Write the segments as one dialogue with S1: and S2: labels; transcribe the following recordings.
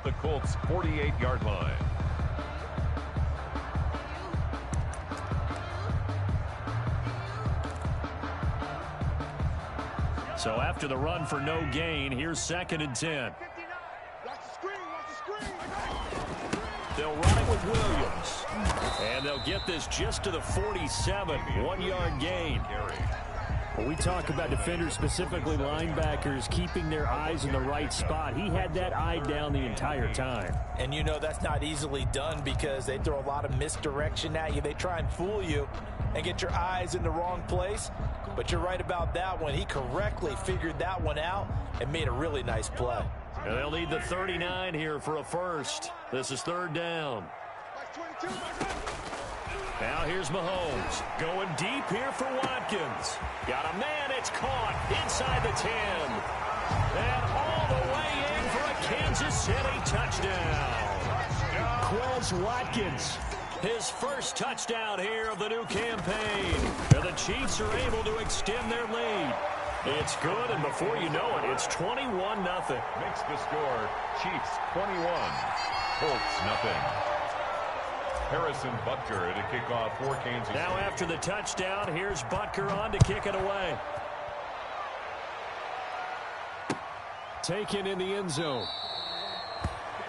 S1: at the Colts' 48-yard line.
S2: So after the run for no gain, here's 2nd and 10. They'll run it with Williams. And they'll get this just to the 47. 1-yard gain.
S3: When we talk about defenders, specifically linebackers, keeping their eyes in the right spot, he had that eye down the entire time.
S4: And you know that's not easily done because they throw a lot of misdirection at you. They try and fool you and get your eyes in the wrong place. But you're right about that one. He correctly figured that one out and made a really nice play.
S2: And they'll need the 39 here for a first. This is 3rd down. Now here's Mahomes going deep here for Watkins. Got a man, it's caught inside the 10. And all the way in for a Kansas City touchdown. Quez Watkins, his first touchdown here of the new campaign. And the Chiefs are able to extend their lead. It's good, and before you know it, it's 21-0.
S1: Makes the score Chiefs 21, Colts nothing. Harrison Butker to kick off for Kansas City.
S2: Now after the touchdown, here's Butker on to kick it away. Taken in the end zone.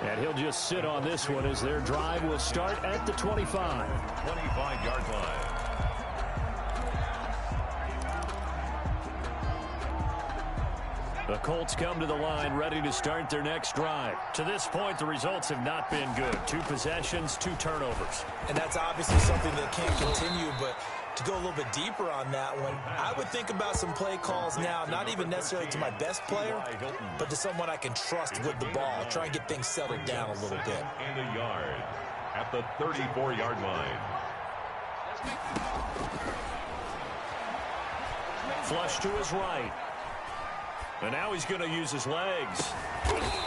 S2: And he'll just sit on this one as their drive will start at the 25.
S1: 25-yard line.
S2: The Colts come to the line ready to start their next drive. To this point, the results have not been good. 2 possessions, 2 turnovers.
S4: And that's obviously something that can't continue, but to go a little bit deeper on that one, I would think about some play calls now, not even necessarily to my best player, but to someone I can trust with the ball. Try and get things settled down a little bit.
S1: And a yard at the 34-yard line.
S2: Flush to his right. And now he's going to use his legs.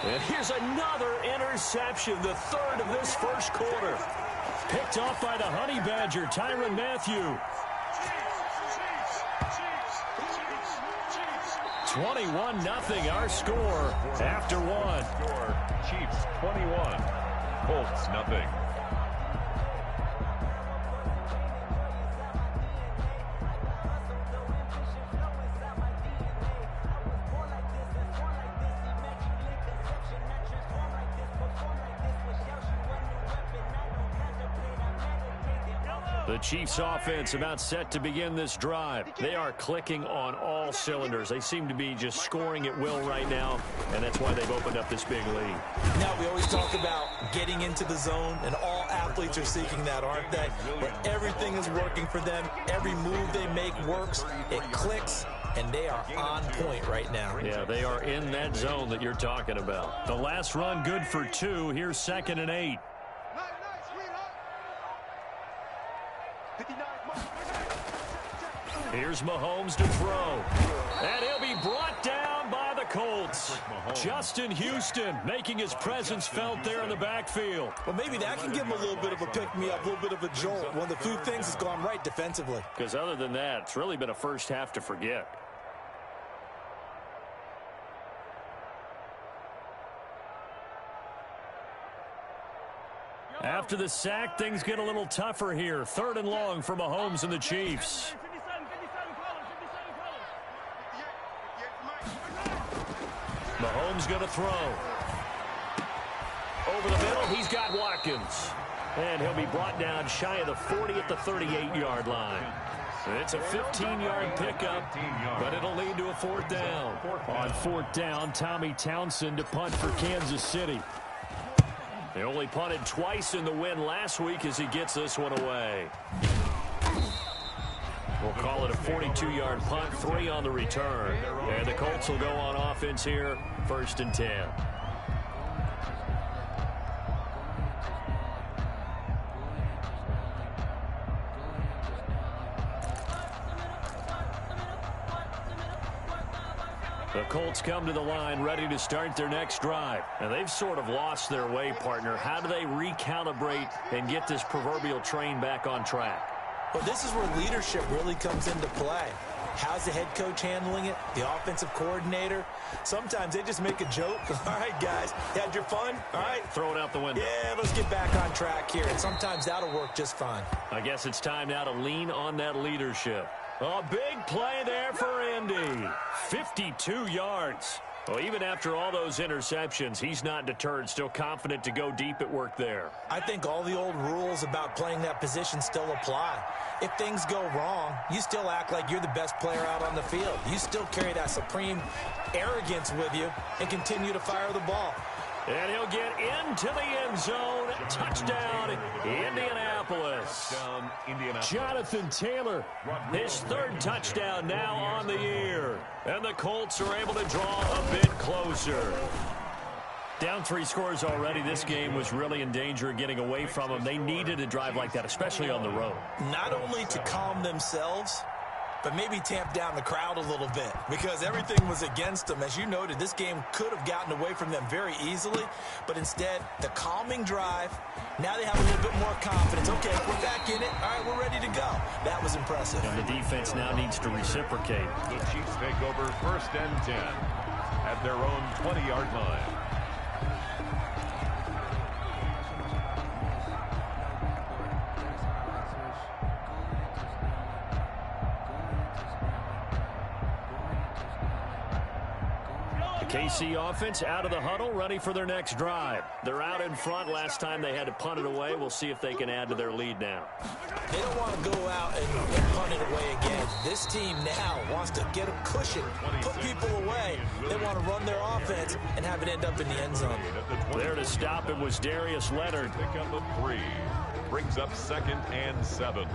S2: And here's another interception, the 3rd of this first quarter. Picked off by the Honey Badger, Tyrann Mathieu. 21-0 our score after one.
S1: Score Chiefs 21, Colts nothing.
S2: The Chiefs offense about set to begin this drive. They are clicking on all cylinders. They seem to be just scoring at will right now, and that's why they've opened up this big lead.
S4: Now, we always talk about getting into the zone, and all athletes are seeking that, aren't they? Where everything is working for them. Every move they make works. It clicks, and they are on point right now.
S2: Yeah, they are in that zone that you're talking about. The last run good for 2. Here's 2nd and 8. Here's Mahomes to throw. And he'll be brought down by the Colts. Justin Houston making his presence felt there in the backfield.
S4: Well, maybe that can give him a little bit of a pick-me-up, a little bit of a jolt. One of the few things has gone right defensively.
S2: Because other than that, it's really been a first half to forget. After the sack, things get a little tougher here. 3rd and long for Mahomes and the Chiefs. Mahomes going to throw. Over the middle, he's got Watkins. And he'll be brought down shy of the 40 at the 38-yard line. It's a 15-yard pickup, but it'll lead to a 4th down. On 4th down, Tommy Townsend to punt for Kansas City. They only punted twice in the win last week as he gets this one away. We'll call it a 42-yard punt, 3 on the return. And the Colts will go on offense here, 1st and 10. The Colts come to the line ready to start their next drive. And they've sort of lost their way, partner. How do they recalibrate and get this proverbial train back on track?
S4: Well, this is where leadership really comes into play. How's the head coach handling it? The offensive coordinator? Sometimes they just make a joke. All right, guys, you had your fun? All right.
S2: Throw it out the window.
S4: Yeah, let's get back on track here. And sometimes that'll work just fine.
S2: I guess it's time now to lean on that leadership. A big play there for Indy. 52 yards. Well, even after all those interceptions, he's not deterred, still confident to go deep at work there.
S4: I think all the old rules about playing that position still apply. If things go wrong, you still act like you're the best player out on the field. You still carry that supreme arrogance with you and continue to fire the ball.
S2: And he'll get into the end zone. Touchdown, Indianapolis. Jonathan Taylor, his third touchdown now on the year. And the Colts are able to draw a bit closer. Down 3 scores already. This game was really in danger of getting away from them. They needed a drive like that, especially on the road.
S4: Not only to calm themselves, but maybe tamp down the crowd a little bit because everything was against them. As you noted, this game could have gotten away from them very easily, but instead, the calming drive, now they have a little bit more confidence. Okay, we're back in it. All right, we're ready to go. That was impressive.
S2: And the defense now needs to reciprocate.
S1: The Chiefs take over 1st and 10 at their own 20-yard line.
S2: KC offense out of the huddle, ready for their next drive. They're out in front. Last time they had to punt it away. We'll see if they can add to their lead now.
S4: They don't want to go out and punt it away again. This team now wants to get a cushion, put people away. They want to run their offense and have it end up in the end zone.
S2: There to stop him was Darius Leonard.
S1: Pick up a 3. Brings up 2nd and 7.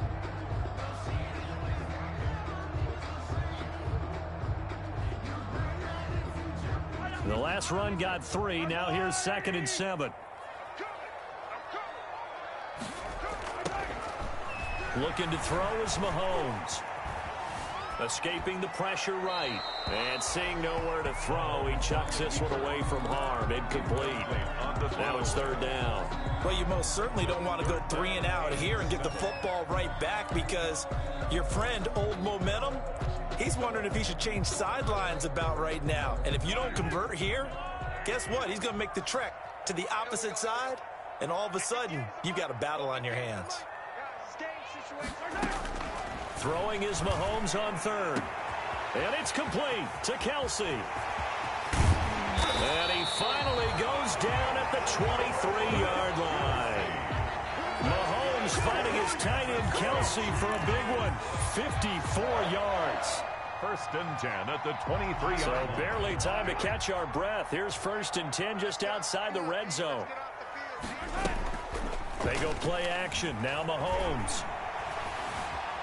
S3: The last run got 3. Now here's 2nd and 7. Looking to throw is Mahomes. Escaping the pressure right. And seeing nowhere to throw, he chucks this one away from harm. Incomplete. Now it's 3rd down.
S4: Well, you most certainly don't want to go 3 and out here and get the football right back because your friend, Old Momentum, he's wondering if he should change sidelines about right now. And if you don't convert here, guess what? He's going to make the trek to the opposite side, and all of a sudden, you've got a battle on your hands.
S3: Throwing is Mahomes on 3rd. And it's complete to Kelsey. And he finally goes down at the 23-yard line. Mahomes finding his tight end Kelsey for a big one. 54 yards.
S1: 1st and 10 at the 23-yard
S3: So
S1: line.
S3: barely time to catch our breath. Here's 1st and 10 just outside the red zone. They go play action. Now Mahomes.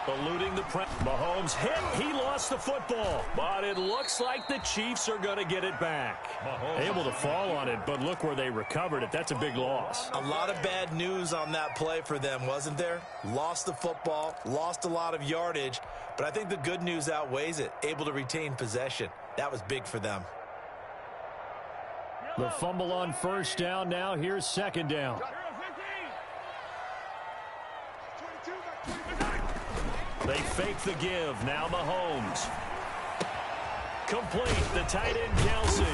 S3: Eluding the press. Mahomes hit. He lost the football. But it looks like the Chiefs are going to get it back.
S1: Mahomes.
S3: Able to fall on it, but look where they recovered it. That's a big loss.
S4: A lot of bad news on that play for them, wasn't there? Lost the football, lost a lot of yardage, but I think the good news outweighs it. Able to retain possession. That was big for them.
S3: The fumble on 1st down. Now here's 2nd down. They fake the give. Now Mahomes. Complete. The tight end, Kelsey.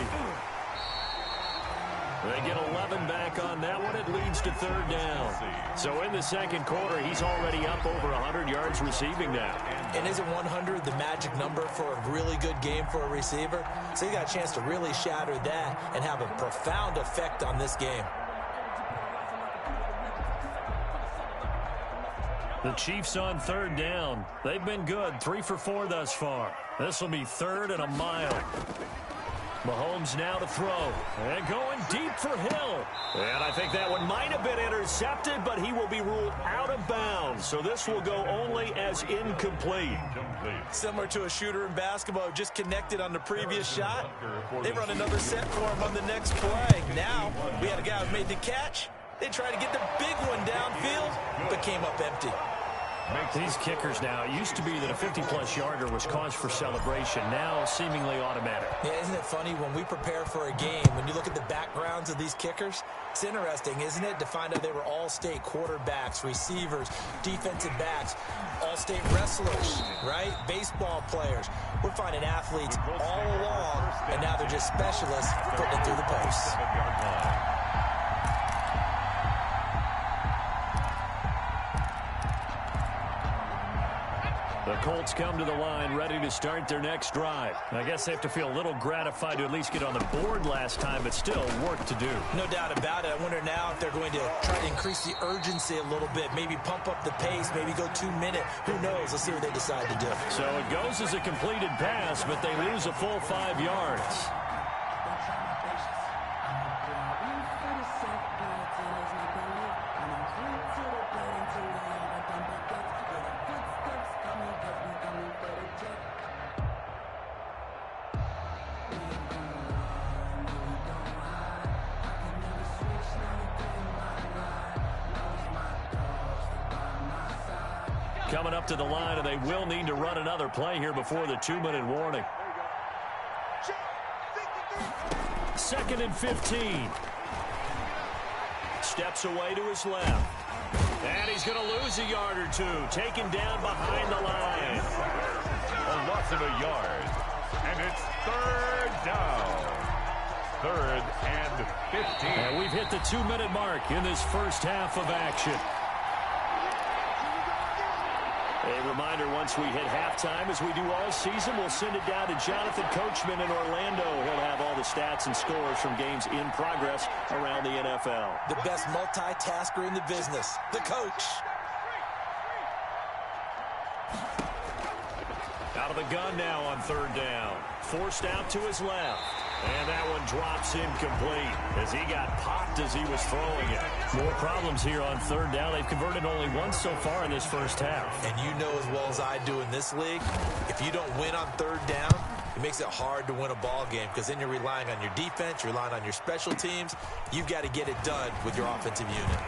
S3: They get 11 back on that one. It leads to 3rd down. So in the 2nd quarter, he's already up over 100 yards receiving now.
S4: And isn't 100 the magic number for a really good game for a receiver? So he got a chance to really shatter that and have a profound effect on this game.
S3: The Chiefs on 3rd down. They've been good. 3 for 4 thus far. This will be 3rd and a mile. Mahomes now to throw. And going deep for Hill. And I think that one might have been intercepted, but he will be ruled out of bounds. So this will go only as incomplete.
S4: Similar to a shooter in basketball, just connected on the previous shot. They run another set for him on the next play. Now, we had a guy who made the catch. They tried to get the big one downfield, but came up empty.
S3: These kickers now, it used to be that a 50-plus yarder was cause for celebration. Now, seemingly automatic.
S4: Yeah, isn't it funny when we prepare for a game, when you look at the backgrounds of these kickers, it's interesting, isn't it, to find out they were all-state quarterbacks, receivers, defensive backs, all-state wrestlers, right? Baseball players. We're finding athletes all along, and now they're just specialists putting it through the posts.
S3: The Colts come to the line ready to start their next drive. I guess they have to feel a little gratified to at least get on the board last time, but still work to do.
S4: No doubt about it. I wonder now if they're going to try to increase the urgency a little bit, maybe pump up the pace, maybe go 2-minute. Who knows? Let's see what they decide to do.
S3: So it goes as a completed pass, but they lose a full 5 yards. Coming up to the line, and they will need to run another play here before the 2-minute warning. 2nd and 15. Steps away to his left. And he's going to lose a yard or two. Taken down behind the line.
S1: A loss of a yard. And it's 3rd down. 3rd and 15.
S3: And we've hit the 2-minute mark in this first half of action. A reminder, once we hit halftime, as we do all season, we'll send it down to Jonathan Coachman in Orlando. He'll have all the stats and scores from games in progress around the NFL.
S4: The best multitasker in the business, the coach.
S3: Out of the gun now on 3rd down. Forced out to his left. And that one drops incomplete as he got popped as he was throwing it. More problems here on 3rd down. They've converted only once so far in this first half.
S4: And you know as well as I do in this league, if you don't win on 3rd down, it makes it hard to win a ball game because then you're relying on your defense, you're relying on your special teams. You've got to get it done with your offensive unit.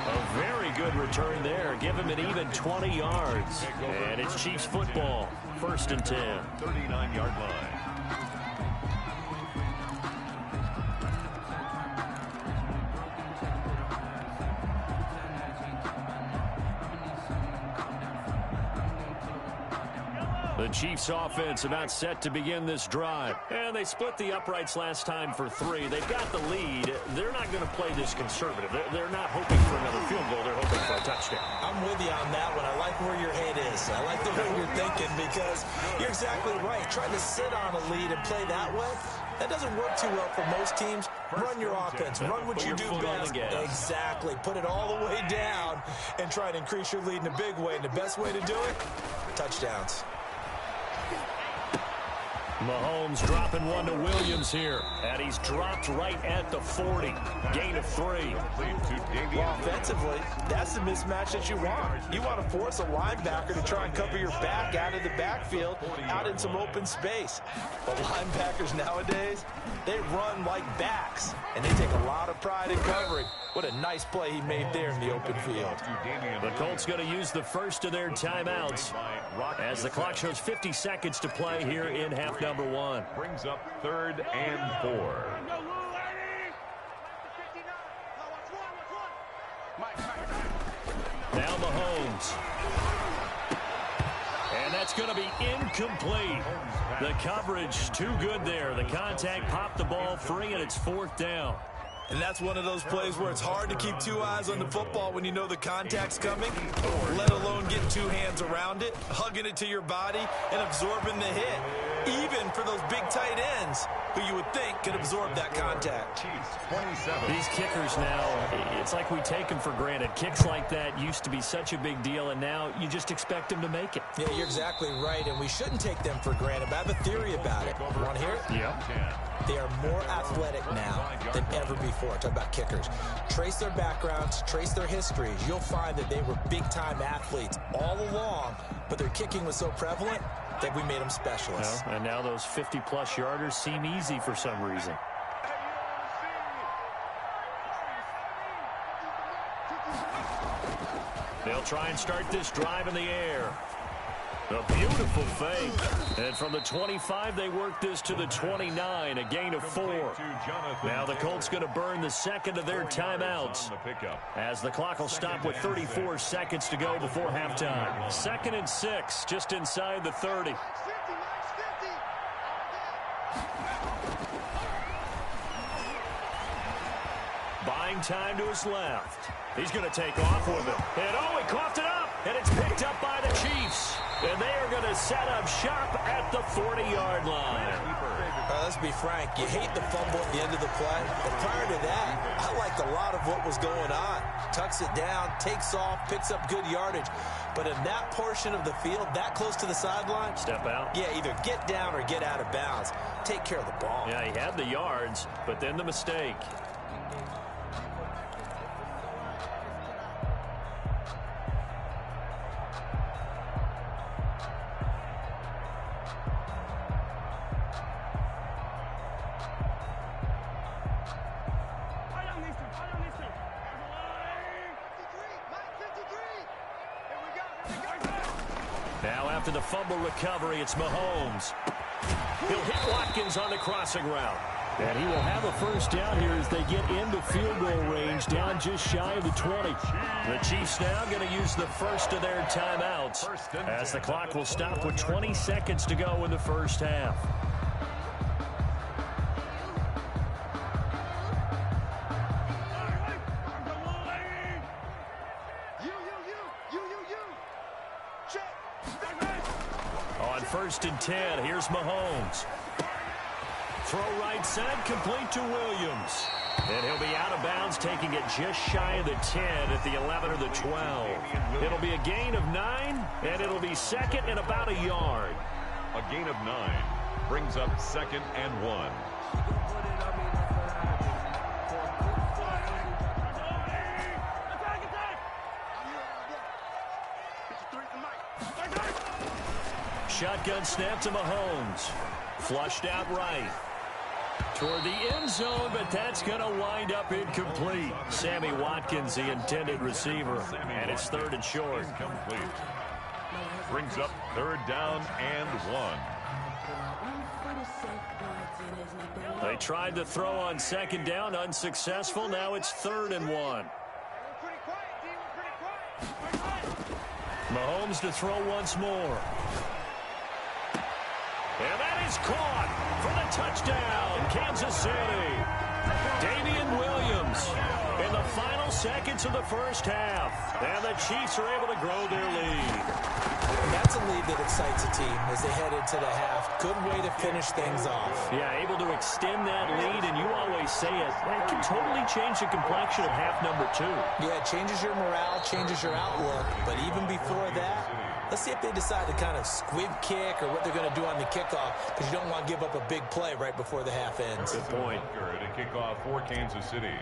S3: A very good return there. Give him an even 20 yards. And it's Chiefs football. 1st and 10.
S1: 39-yard line.
S3: The Chiefs offense about set to begin this drive. And they split the uprights last time for 3. They've got the lead. They're not going to play this conservative. They're not hoping for another field goal. They're hoping for a touchdown.
S4: I'm with you on that one. I like where your head is. I like the way you're thinking because you're exactly right. Trying to sit on a lead and play that way, that doesn't work too well for most teams. Run your offense. Run what you do best. Exactly. Put it all the way down and try to increase your lead in a big way. And the best way to do it, touchdowns.
S3: Mahomes dropping one to Williams here. And he's dropped right at the 40. Gain of 3.
S4: Well, offensively, that's the mismatch that you want. You want to force a linebacker to try and cover your back out of the backfield, out in some open space. But linebackers nowadays, they run like backs, and they take a lot of pride in covering. What a nice play he made there in the open field.
S3: The Colts going to use the first of their timeouts as the clock shows 50 seconds to play here in half number 1.
S1: Brings up 3rd and 4.
S3: Now Mahomes. And that's going to be incomplete. The coverage too good there. The contact popped the ball free, and it's 4th down.
S4: And that's one of those plays where it's hard to keep 2 eyes on the football when you know the contact's coming, let alone getting 2 hands around it, hugging it to your body, and absorbing the hit. Even for those big tight ends who you would think could absorb that contact.
S3: These kickers now, it's like we take them for granted. Kicks like that used to be such a big deal, and now you just expect them to make it.
S4: Yeah, you're exactly right, and we shouldn't take them for granted. But I have a theory about it. You want to hear it?
S3: Yeah.
S4: They are more athletic now than ever before. Talk about kickers. Trace their backgrounds, trace their histories. You'll find that they were big-time athletes all along, but their kicking was so prevalent that we made them specialists.
S3: And now those 50-plus yarders seem easy for some reason. They'll try and start this drive in the air. A beautiful fake. And from the 25, they work this to the 29, a gain of 4. Now the Colts going to burn the second of their timeouts, as the clock will stop with 34 seconds to go before halftime. 2nd and 6, just inside the 30. Buying time to his left. He's going to take off with it. And oh, he coughed it up. And it's picked up by the Chiefs. And they are going to set up shop at the 40-yard line.
S4: Let's be frank. You hate the fumble at the end of the play. But prior to that, I liked a lot of what was going on. Tucks it down, takes off, picks up good yardage. But in that portion of the field, that close to the sideline.
S3: Step out.
S4: Yeah, either get down or get out of bounds. Take care of the ball.
S3: Yeah, he had the yards, but then the mistake. Now after the fumble recovery, it's Mahomes. He'll hit Watkins on the crossing route. And he will have a first down here as they get into field goal range, down just shy of the 20. The Chiefs now going to use the first of their timeouts, as the clock will stop with 20 seconds to go in the first half. On 1st and 10, here's Mahomes. Throw right side, complete to Williams. And he'll be out of bounds, taking it just shy of the 10 at the 11 or the 12. It'll be a gain of 9, and it'll be 2nd and about a yard.
S1: A gain of 9 brings up 2nd and 1.
S3: Shotgun snap to Mahomes. Flushed out right. Toward the end zone, but that's going to wind up incomplete. Sammy Watkins, the intended receiver, and it's 3rd and short.
S1: Incomplete. Brings up 3rd down and 1.
S3: They tried to throw on 2nd down, unsuccessful. Now it's 3rd and 1. Mahomes to throw once more. And that is caught for the touchdown, Kansas City. Damian Williams in the final seconds of the first half. And the Chiefs are able to grow their lead.
S4: And that's a lead that excites a team as they head into the half. Good way to finish things off.
S3: Yeah, able to extend that lead, and you always say it, that can totally change the complexion of half number 2.
S4: Yeah, it changes your morale, changes your outlook. But even before that, let's see if they decide to kind of squib kick or what they're going to do on the kickoff, because you don't want to give up a big play right before the half ends.
S3: Good point.
S1: To kick off for Kansas City.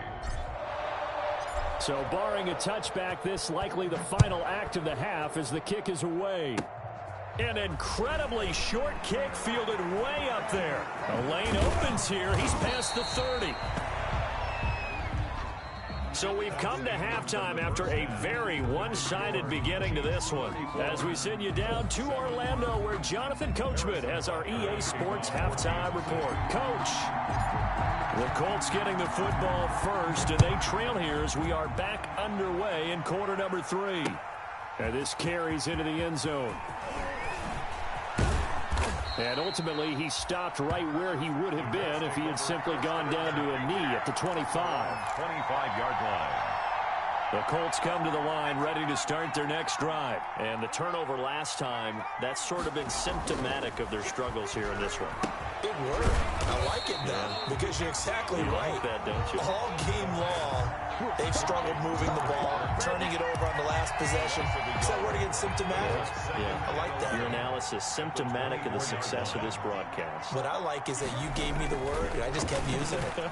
S3: So barring a touchback, this likely the final act of the half as the kick is away. An incredibly short kick fielded way up there. A lane opens here. He's past the 30. So we've come to halftime after a very one-sided beginning to this one, as we send you down to Orlando, where Jonathan Coachman has our EA Sports halftime report. Coach, the Colts getting the football first, and they trail here as we are back underway in quarter number 3. And this carries into the end zone. And ultimately, he stopped right where he would have been if he had simply gone down to a knee at the 25.
S1: 25-yard line.
S3: The Colts come to the line ready to start their next drive. And the turnover last time, that's sort of been symptomatic of their struggles here in this one.
S4: Good word. I like it, though, because you're exactly right.
S3: Like that, don't you?
S4: All game long, they've struggled moving the ball, turning it over on the last possession. Is that word again, symptomatic?
S3: Yeah.
S4: I like that.
S3: Your analysis, symptomatic of the success of this broadcast.
S4: What I like is that you gave me the word, and I just kept using it.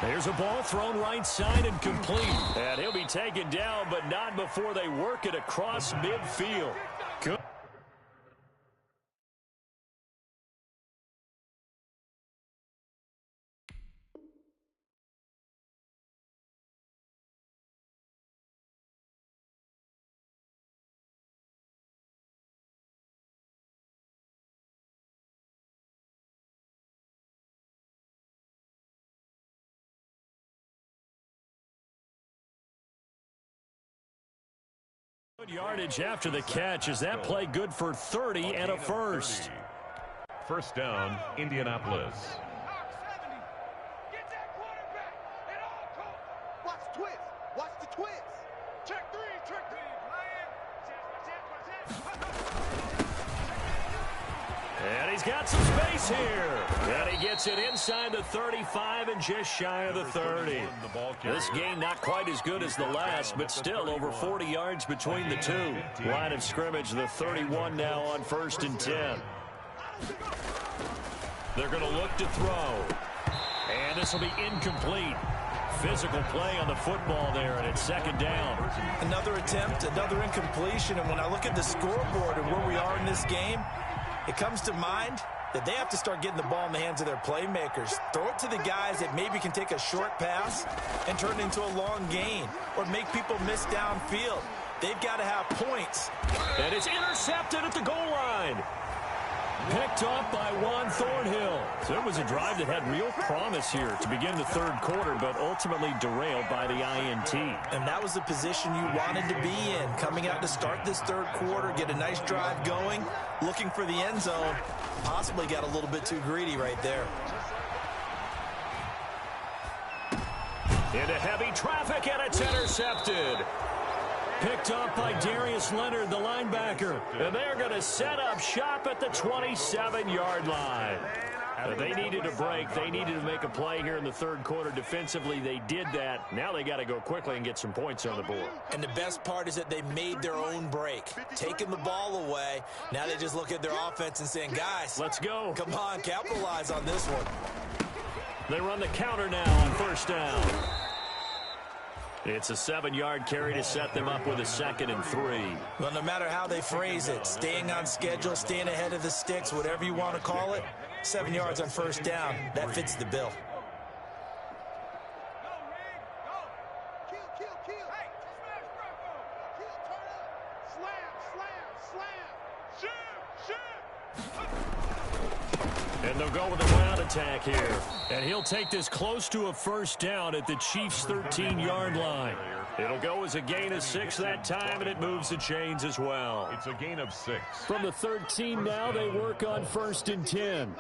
S3: There's a ball thrown right side and complete. And he'll be taken down, but not before they work it across midfield. Good. Good yardage after the catch. Is that play good for 30 and a first?
S1: First down, Indianapolis.
S5: Get that quarterback and all coach. Watch the twist. Watch the twist. Check three.
S3: And he's got some space here. And he gets it inside the 35 and just shy of the 30. This game not quite as good as the last, but still over 40 yards between the two. Line of scrimmage, the 31 now on 1st and 10. They're going to look to throw. And this will be incomplete. Physical play on the football there, and it's 2nd down.
S4: Another attempt, another incompletion, and when I look at the scoreboard and where we are in this game, it comes to mind that they have to start getting the ball in the hands of their playmakers. Throw it to the guys that maybe can take a short pass and turn it into a long gain or make people miss downfield. They've got to have points.
S3: And it's intercepted at the goal line. Picked off by Juan Thornhill. So it was a drive that had real promise here to begin the 3rd quarter, but ultimately derailed by the INT.
S4: And that was the position you wanted to be in. Coming out to start this 3rd quarter, get a nice drive going, looking for the end zone. Possibly got a little bit too greedy right there.
S3: Into heavy traffic, and it's intercepted. Picked up by Darius Leonard, the linebacker. And they're going to set up shop at the 27-yard line. They needed a break. They needed to make a play here in the 3rd quarter. Defensively, they did that. Now they got to go quickly and get some points on the board.
S4: And the best part is that they made their own break. Taking the ball away. Now they just look at their offense and saying, guys,
S3: let's go.
S4: Come on, capitalize on this one.
S3: They run the counter now on 1st down. It's a 7-yard carry to set them up with a 2nd and 3.
S4: Well, no matter how they phrase it, staying on schedule, staying ahead of the sticks, whatever you want to call it, 7 yards on 1st down, that fits the bill.
S5: Kill. Hey, smash, kill, turn up. Slam. Shoot.
S3: And they'll go with a ground attack here. And he'll take this close to a 1st down at the Chiefs' 13-yard line. It'll go as a gain of 6 that time, and it moves the chains as well.
S1: It's a gain of 6.
S3: From the 13 now, they work on 1st and 10.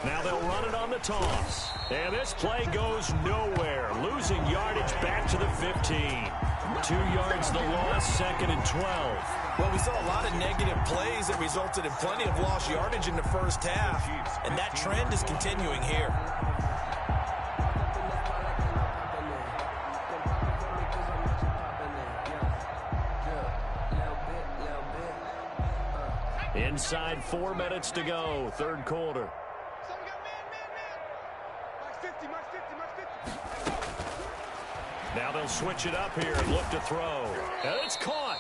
S3: Now they'll run it on the toss. And this play goes nowhere. Losing yardage back to the 15. 2 yards the loss, 2nd and 12.
S4: Well, we saw a lot of negative plays that resulted in plenty of lost yardage in the 1st half. And that trend is continuing here.
S3: Inside 4 minutes to go, 3rd quarter. Now they'll switch it up here and look to throw. And it's caught.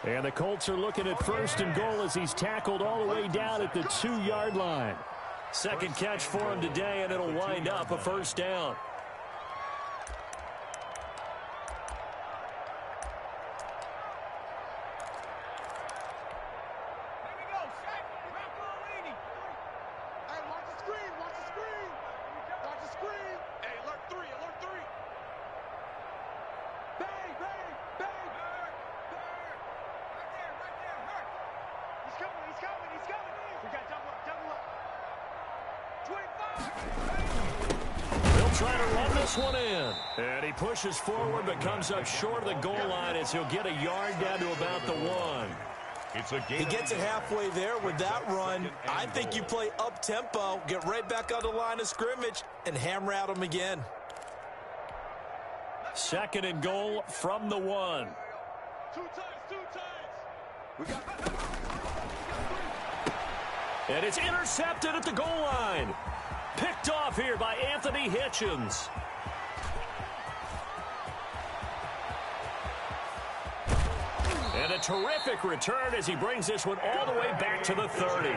S3: And the Colts are looking at 1st and goal as he's tackled all the way down at the 2-yard line. 2nd catch for him today, and it'll wind up a 1st down. Trying to run this one in. And he pushes forward but comes up short of the goal line as he'll get a yard down to about the 1.
S4: He gets it halfway there with that run. I think you play up-tempo, get right back on the line of scrimmage, and hammer at him again.
S3: 2nd and goal from the 1.
S5: Two times.
S3: And it's intercepted at the goal line. Picked off here by Anthony Hitchens. And
S2: And a terrific return as he brings this one all the way back to the 30.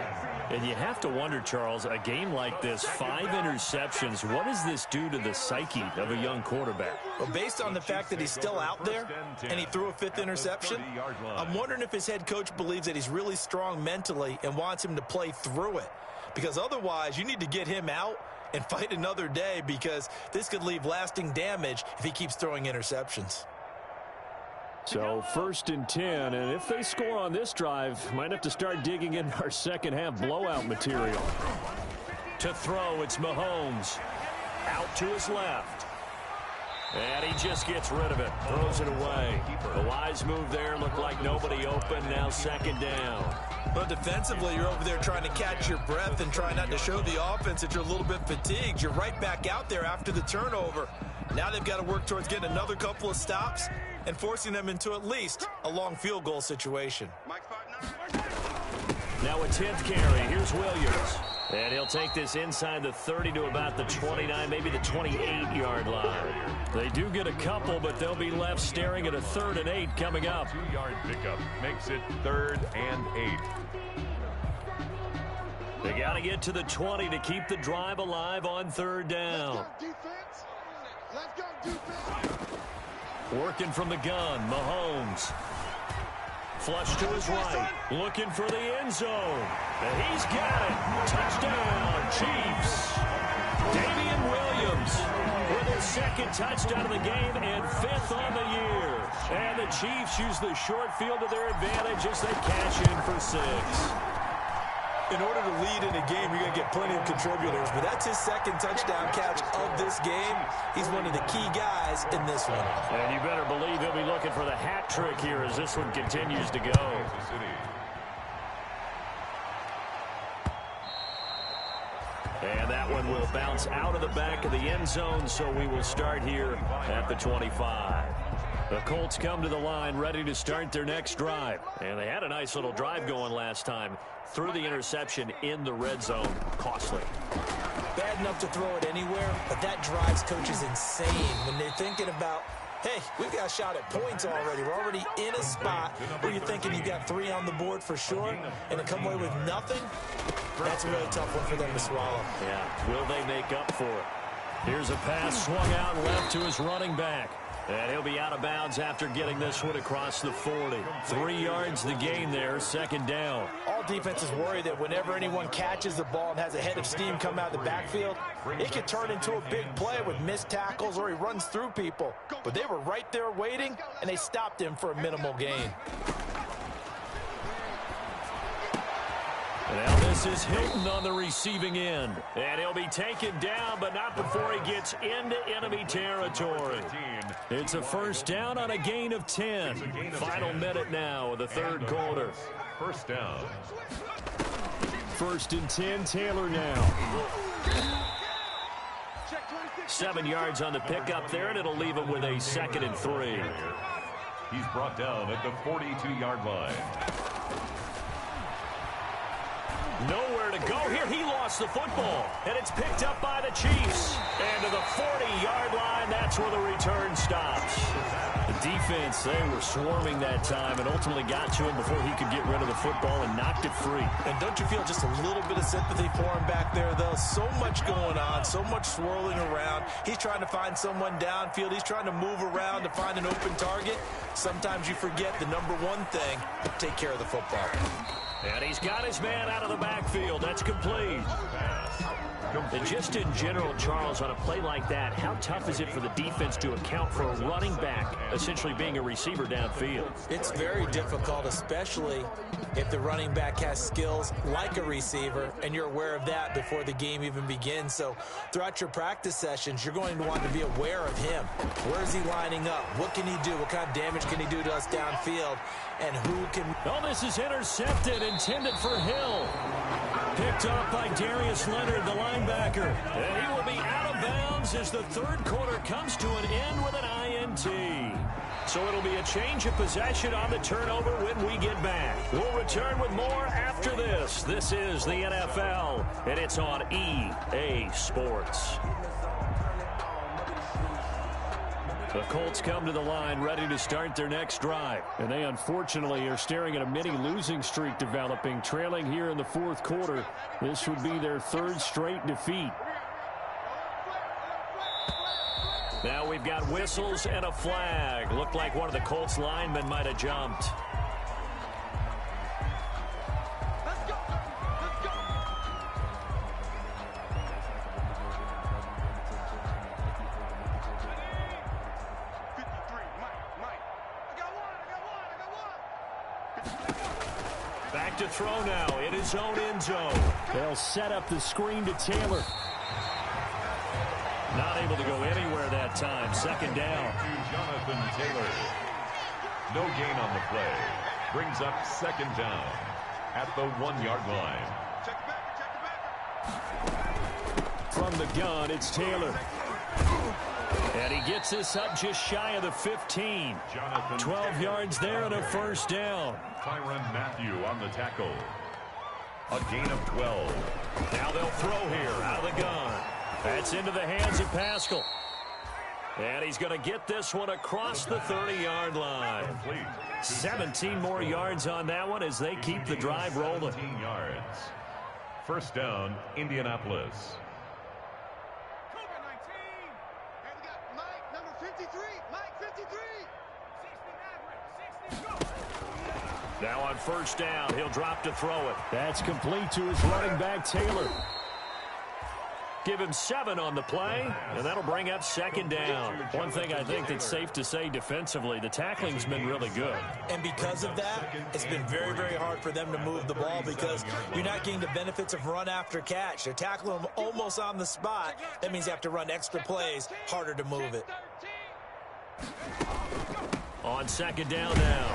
S3: And you have to wonder, Charles, a game like this, 5 interceptions, what does this do to the psyche of a young quarterback?
S4: Well, based on the fact that he's still out there and he threw a 5th interception, I'm wondering if his head coach believes that he's really strong mentally and wants him to play through it. Because otherwise, you need to get him out and fight another day, because this could leave lasting damage if he keeps throwing interceptions.
S3: So 1st and 10, and if they score on this drive, might have to start digging in our second half blowout material. To throw, it's Mahomes. Out to his left. And he just gets rid of it, throws it away. The wise move there, looked like nobody open, now 2nd down.
S4: But defensively, you're over there trying to catch your breath and try not to show the offense that you're a little bit fatigued. You're right back out there after the turnover. Now they've got to work towards getting another couple of stops and forcing them into at least a long field goal situation.
S3: Now a 10th carry. Here's Williams. And he'll take this inside the 30 to about the 29, maybe the 28-yard line. They do get a couple, but they'll be left staring at a 3rd and 8 coming up.
S1: 2-yard pickup makes it 3rd and 8.
S3: They got to get to the 20 to keep the drive alive on 3rd down.
S5: Let's go, defense.
S3: Working from the gun, Mahomes. Flush to his right, looking for the end zone. And he's got it. Touchdown, Chiefs. Damian Williams with his 2nd touchdown of the game and 5th on the year. And the Chiefs use the short field to their advantage as they cash in for 6.
S4: In order to lead in a game, you're going to get plenty of contributors, but that's his 2nd touchdown catch of this game. He's one of the key guys in this one.
S3: And you better believe he'll be looking for the hat trick here as this one continues to go. And that one will bounce out of the back of the end zone, so we will start here at the 25. The Colts come to the line ready to start their next drive. And they had a nice little drive going last time. Threw the interception in the red zone. Costly.
S4: Bad enough to throw it anywhere, but that drives coaches insane when they're thinking about, hey, we've got a shot at points already. We're already in a spot where you're thinking you got 3 on the board for sure, and to come away with nothing, that's a really tough one for them to swallow.
S3: Yeah, will they make up for it? Here's a pass swung out left to his running back. And he'll be out of bounds after getting this one across the 40. 3 yards the gain there, 2nd down.
S4: All defenses worry that whenever anyone catches the ball and has a head of steam come out of the backfield, it could turn into a big play with missed tackles or he runs through people. But they were right there waiting, and they stopped him for a minimal gain.
S3: Now this is Hilton on the receiving end. And he'll be taken down, but not before he gets into enemy territory. It's a 1st down on a gain of 10. Final minute now of the 3rd quarter.
S1: 1st down.
S3: 1st and 10, Taylor now. 7 yards on the pickup there, and it'll leave him with a 2nd and 3.
S1: He's brought down at the 42-yard line.
S3: Nowhere to go here. He lost the football, and it's picked up by the Chiefs. And to the 40-yard line, that's where the return stops. The defense, they were swarming that time and ultimately got to him before he could get rid of the football and knocked it free.
S4: And don't you feel just a little bit of sympathy for him back there, though? So much going on, so much swirling around. He's trying to find someone downfield. He's trying to move around to find an open target. Sometimes you forget the number one thing, take care of the football.
S3: And he's got his man out of the backfield. That's complete. And just in general, Charles, on a play like that, how tough is it for the defense to account for a running back essentially being a receiver downfield?
S4: It's very difficult, especially if the running back has skills like a receiver, and you're aware of that before the game even begins. So throughout your practice sessions, you're going to want to be aware of him. Where is he lining up? What can he do? What kind of damage can he do to us downfield? And who can...
S3: Oh, this is intercepted, intended for Hill. Picked up by Darius Leonard, the linebacker. And he will be out of bounds as the 3rd quarter comes to an end with an INT. So it'll be a change of possession on the turnover when we get back. We'll return with more after this. This is the NFL, and it's on EA Sports. The Colts come to the line ready to start their next drive. And they unfortunately are staring at a mini losing streak developing, trailing here in the fourth quarter. This would be their third straight defeat. Now we've got whistles and a flag. Looked like one of the Colts linemen might have jumped. Back to throw now in his own end zone. They'll set up the screen to Taylor. Not able to go anywhere that time. Second down.
S1: Jonathan Taylor. No gain on the play. Brings up second down at the 1-yard line.
S3: From the gun, it's Taylor. And he gets this up just shy of the 15. 12 yards there and a first down.
S1: Tyrann Mathieu on the tackle. A gain of 12.
S3: Now they'll throw here out of the gun. That's into the hands of Pascal. And he's going to get this one across the 30-yard line. 17 more yards on that one as they keep the drive rolling.
S1: 17 yards. First down, Indianapolis.
S3: Now on first down, he'll drop to throw it. That's complete to his running back, Taylor. Give him 7 on the play, and that'll bring up second down. One thing I think that's safe to say defensively, the tackling's been really good.
S4: And because of that, it's been very, very hard for them to move the ball because you're not getting the benefits of run after catch. They're tackling them almost on the spot. That means you have to run extra plays, harder to move it.
S3: On second down now,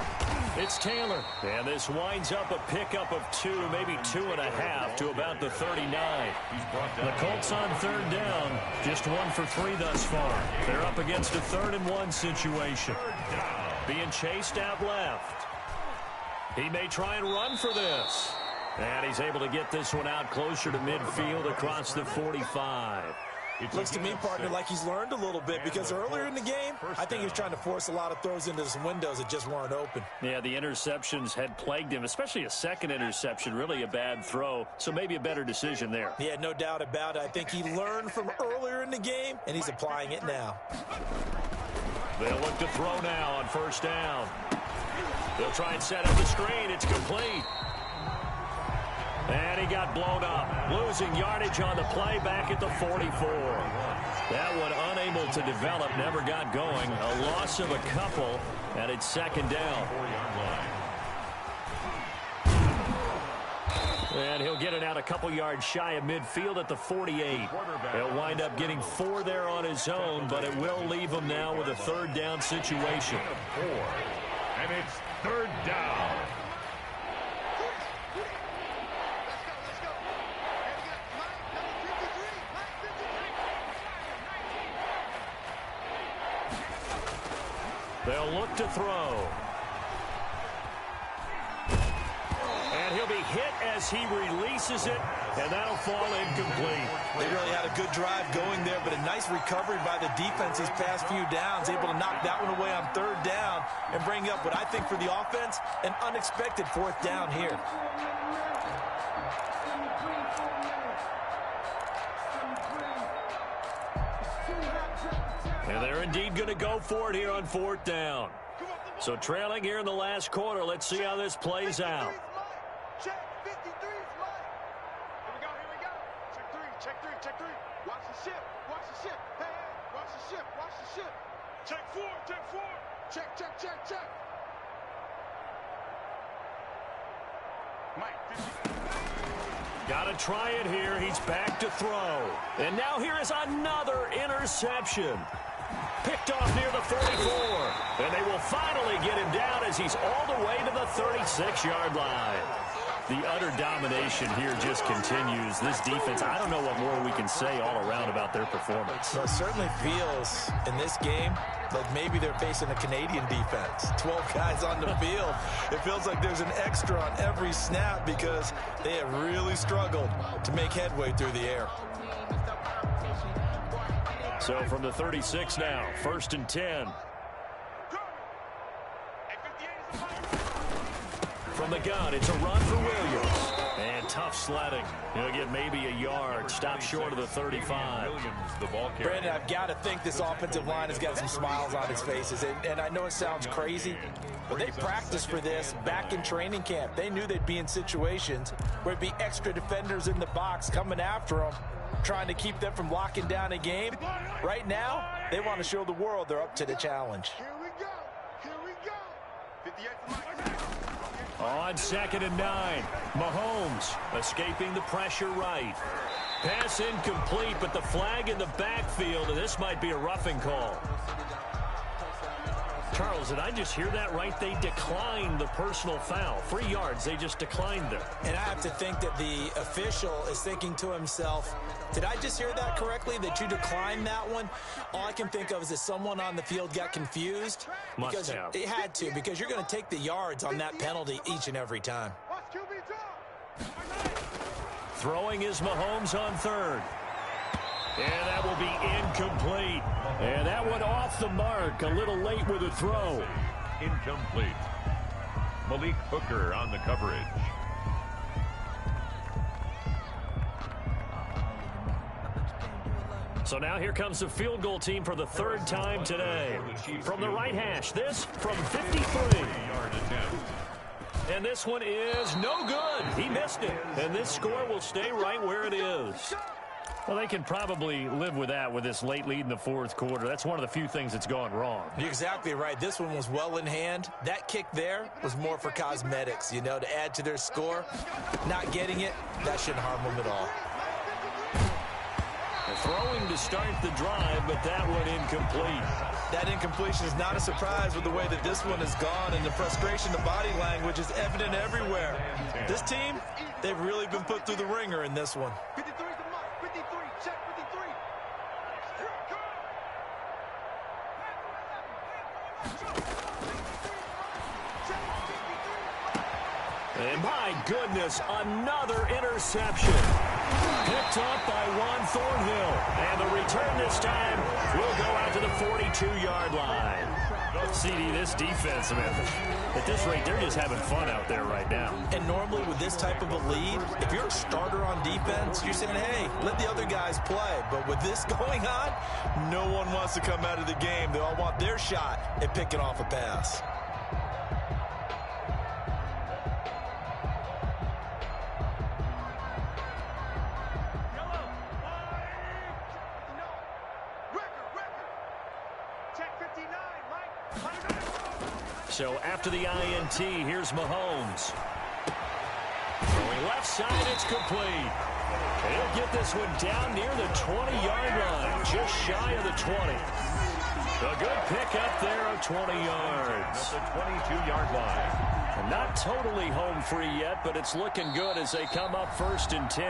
S3: it's Taylor. And this winds up a pickup of 2, maybe 2.5 to about the 39. The Colts on third down, just 1 for 3 thus far. They're up against a 3rd and 1 situation. Being chased out left. He may try and run for this. And he's able to get this one out closer to midfield across the 45.
S4: It looks to me, partner, like he's learned a little bit because earlier in the game, I think he was trying to force a lot of throws into some windows that just weren't open.
S3: Yeah, the interceptions had plagued him, especially a second interception, really a bad throw, so maybe a better decision there.
S4: Yeah, no doubt about it. I think he learned from earlier in the game, and he's applying it now.
S3: They'll look to throw now on first down. They'll try and set up the screen. It's complete. And he got blown up. Losing yardage on the play back at the 44. That one unable to develop, never got going. A loss of a couple, and it's second down. And he'll get it out a couple yards shy of midfield at the 48. He'll wind up getting 4 there on his own, but it will leave him now with a third down situation.
S1: 4. And it's third down.
S3: They'll look to throw. And he'll be hit as he releases it, and that'll fall incomplete.
S4: They really had a good drive going there, but a nice recovery by the defense these past few downs, able to knock that one away on third down and bring up what I think for the offense, an unexpected fourth down here.
S3: And they're indeed going to go for it here on fourth down. So trailing here in the last quarter, let's see how this plays out.
S5: Check 53's Mike. Here we go. Check 3. Watch the ship. Hey, watch the ship. Check 4. Check. Mike, 50.
S3: Got to try it here. He's back to throw. And now here is another interception. Picked off near the 34. And they will finally get him down as he's all the way to the 36-yard line. The utter domination here just continues. This defense, I don't know what more we can say all around about their performance.
S4: Well, it certainly feels in this game like maybe they're facing a Canadian defense. 12 guys on the field. It feels like there's an extra on every snap because they have really struggled to make headway through the air.
S3: So from the 36 now, 1st and 10. From the gun, it's a run for Williams. And tough sledding. He'll get maybe a yard. Stop short of the 35.
S4: Brandon, I've got to think this offensive line has got some smiles on its faces. And I know it sounds crazy, but they practiced for this back in training camp. They knew they'd be in situations where there'd be extra defenders in the box coming after them, trying to keep them from locking down a game. Right now, they want to show the world they're up to the challenge.
S5: Here we go. Here we go. 58
S3: On 2nd and 9, Mahomes escaping the pressure right. Pass incomplete, but the flag in the backfield, and this might be a roughing call. Charles, did I just hear that right? They declined the personal foul. 3 yards, they just declined them.
S4: And I have to think that the official is thinking to himself, did I just hear that correctly, that you declined that one? All I can think of is that someone on the field got confused.
S3: Must have.
S4: It had to, because you're going to take the yards on that penalty each and every time.
S5: Watch QB draw.
S3: Throwing is Mahomes on 3rd. And that will be incomplete. And that one off the mark. A little late with a throw.
S1: Incomplete. Malik Hooker on the coverage.
S3: So now here comes the field goal team for the 3rd time today. From the right hash, this from 53. And this one is no good. He missed it. And this score will stay right where it is. Well, they can probably live with that with this late lead in the 4th quarter. That's one of the few things that's gone wrong.
S4: You're exactly right. This one was well in hand. That kick there was more for cosmetics, you know, to add to their score. Not getting it, that shouldn't harm them at all.
S3: Throwing to start the drive, but that one incomplete.
S4: That incompletion is not a surprise with the way that this one has gone, and the frustration, the body language is evident everywhere. This team, they've really been put through the ringer in this one.
S5: 53 is the mark. 53. Check 53. Here it comes.
S3: And my goodness, another interception. Picked up by Juan Thornhill. And the return this time will go out to the 42-yard line. CD, this defense, man, at this rate, they're just having fun out there right now.
S4: And normally with this type of a lead, if you're a starter on defense, you're saying, hey, let the other guys play. But with this going on, no one wants to come out of the game. They all want their shot at picking off a pass.
S3: So after the INT, here's Mahomes. Throwing left side, it's complete. He'll get this one down near the 20-yard line, just shy of the 20. A good pick up there of 20 yards.
S1: At the 22-yard line.
S3: And not totally home free yet, but it's looking good as they come up 1st and 10.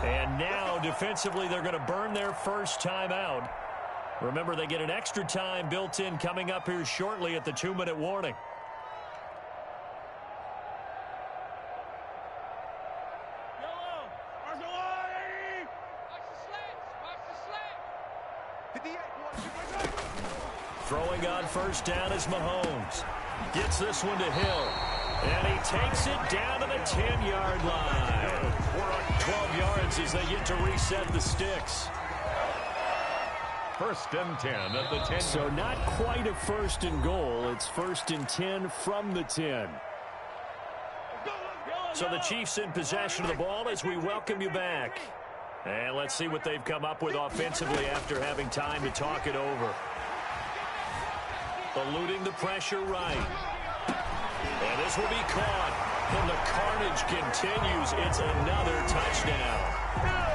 S3: And now, defensively, they're going to burn their first time out. Remember, they get an extra time built in coming up here shortly at the 2-minute warning. Throwing on 1st down is Mahomes. Gets this one to Hill. And he takes it down to the 10-yard line. 12 yards as they get to reset the sticks.
S1: 1st and 10 at the 10.
S3: So not quite a 1st and goal. It's 1st and 10 from the 10. So the Chiefs in possession of the ball as we welcome you back. And let's see what they've come up with offensively after having time to talk it over. Eluding the pressure right. And this will be caught. And the carnage continues. It's another touchdown.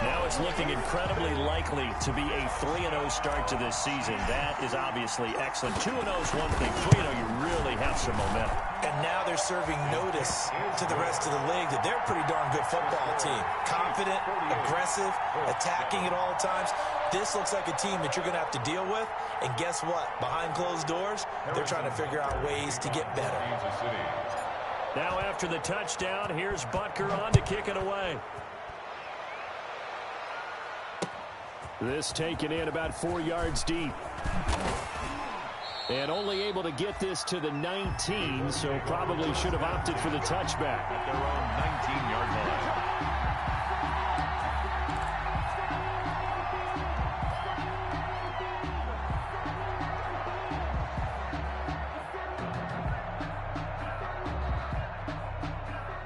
S3: Now it's looking incredibly likely to be a 3-0 start to this season. That is obviously excellent. 2-0 is one thing. 3-0, you really have some momentum.
S4: And now they're serving notice to the rest of the league that they're a pretty darn good football team. Confident, aggressive, attacking at all times. This looks like a team that you're going to have to deal with. And guess what? Behind closed doors, they're trying to figure out ways to get better.
S3: Now after the touchdown, here's Butker on to kick it away. This taken in about 4 yards deep. And only able to get this to the 19, so probably should have opted for the touchback.
S1: At their own 19-yard line.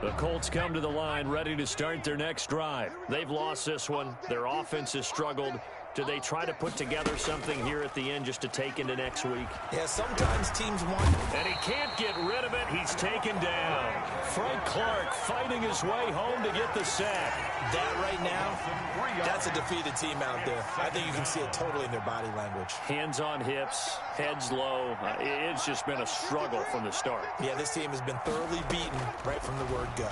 S3: The Colts come to the line ready to start their next drive. They've lost this one. Their offense has struggled. Do they try to put together something here at the end just to take into next week?
S4: Yeah, sometimes teams want...
S3: And he can't get rid of it. He's taken down. Frank Clark fighting his way home to get the sack.
S4: That right now, that's a defeated team out there. I think you can see it totally in their body language.
S3: Hands on hips, heads low. It's just been a struggle from the start.
S4: Yeah, this team has been thoroughly beaten right from the word go.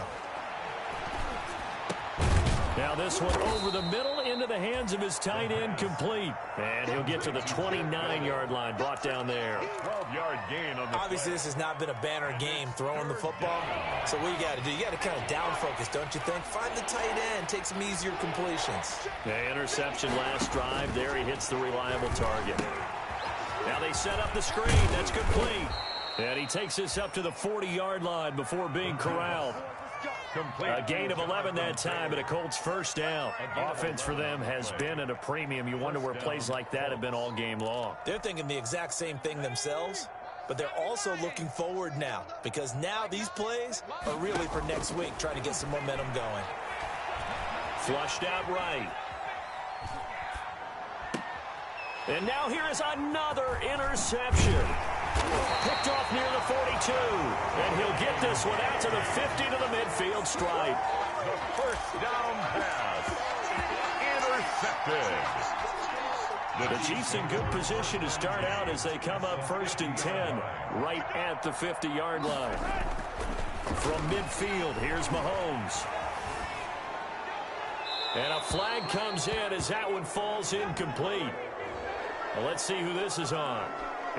S3: Now this one over the middle into the hands of his tight end, complete. And he'll get to the 29-yard line, brought down there.
S1: 12-yard gain on the
S4: Obviously, this has not been a banner game throwing the football. So what you got to do, you got to kind of down focus, don't you think? Find the tight end, take some easier completions.
S3: The interception last drive. There he hits the reliable target. Now they set up the screen. That's complete. And he takes this up to the 40-yard line before being corralled. A gain of 11 that time, and a Colts first down. Offense for them has been at a premium. You wonder where plays like that have been all game long.
S4: They're thinking the exact same thing themselves, but they're also looking forward now, because now these plays are really for next week, trying to get some momentum going.
S3: Flushed out right. And now here is another interception. Picked off near the 42. And he'll get this one out to the 50 to the midfield stripe.
S1: The first down pass. Intercepted.
S3: The Chiefs in good position to start out as they come up 1st and 10 right at the 50-yard line. From midfield, here's Mahomes. And a flag comes in as that one falls incomplete. Well, let's see who this is on.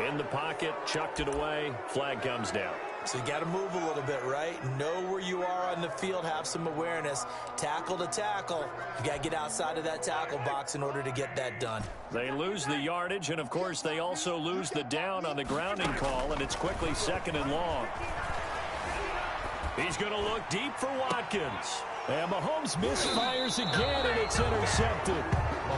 S3: In the pocket, chucked it away, flag comes down.
S4: So you got to move a little bit, right? Know where you are on the field, have some awareness. Tackle to tackle. You got to get outside of that tackle box in order to get that done.
S3: They lose the yardage, and of course they also lose the down on the grounding call, and it's quickly 2nd and long. He's going to look deep for Watkins. And Mahomes misfires again, and it's intercepted.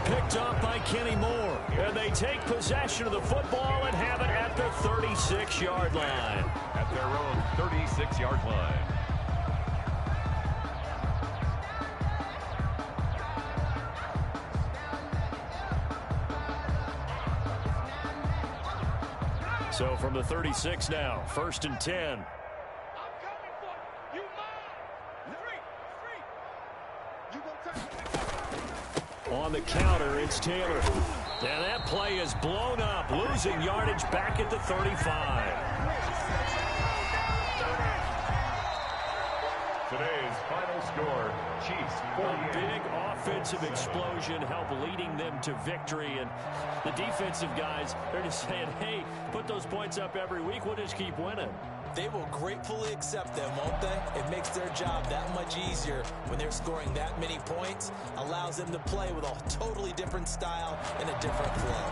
S3: Picked off by Kenny Moore. And they take possession of the football and have it at the 36-yard line.
S1: At their own 36-yard line.
S3: So from the 36 now, 1st and 10. On the counter, it's Taylor. And that play is blown up, losing yardage back at the 35.
S1: Today's final score, Chiefs 48.
S3: A big offensive explosion helped leading them to victory. And the defensive guys, they're just saying, hey, put those points up every week. We'll just keep winning.
S4: They will gratefully accept them, won't they? It makes their job that much easier when they're scoring that many points. Allows them to play with a totally different style and a different flow.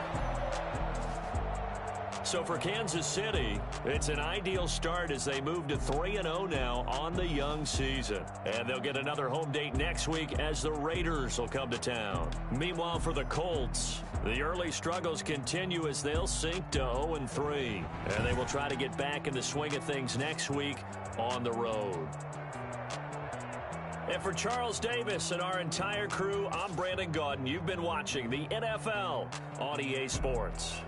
S3: So for Kansas City, it's an ideal start as they move to 3-0 now on the young season. And they'll get another home date next week as the Raiders will come to town. Meanwhile, for the Colts, the early struggles continue as they'll sink to 0-3. And they will try to get back in the swing of things next week on the road. And for Charles Davis and our entire crew, I'm Brandon Gaudin. You've been watching the NFL on EA Sports.